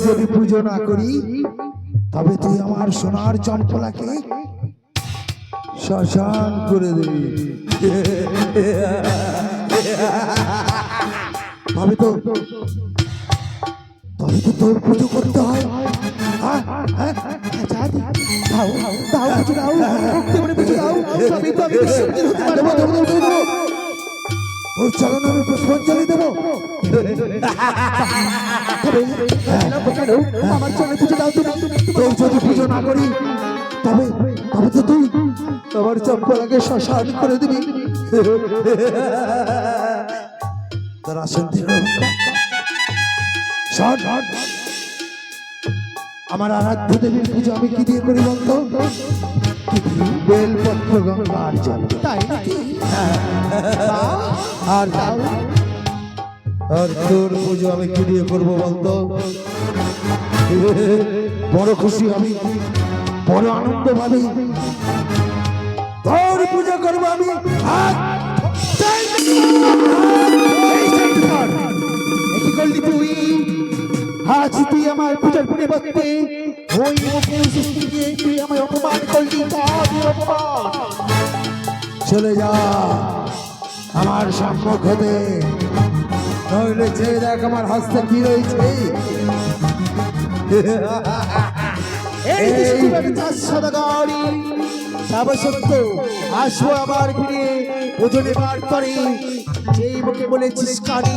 যদি পুজো না করি তবে তুই আমার সোনার চম্পলাকে শ্মশান করে দিবি। তবে তো তোর পুজো করতে হয়। ওর চরণ আমি পুষ্পাঞ্জলি দেবো। আমার চরণে পুজো দাও তুমি। তোর যদি পুজো না করি তবে তো তুই আমার চম্পলাকে শ্মশান করে দিবি। তার আসন আমার আরাধ্য দেবীর পুজো আমি কি দিয়ে করি বলতো? বেলপত্র গঙ্গার জল। তাই নাকি? আর তোর পুজো আমি কি দিয়ে করবো বলতো? বড় খুশি আমি, বড় আনন্দ ভাবি তোর পুজো করবো আমি। কি করলি তুই? আজ তুই আমার পূজার পরিবর্তে ওই তুই আমায় অপমান করলি। চলে যা আমার সম্মুখ হতে, নইলে চেয়ে দেখ আমার হস্তে কি রয়েছে। আসবো আবার ফিরে ওজনে বার করে যেই মুখে বলেছিস কানি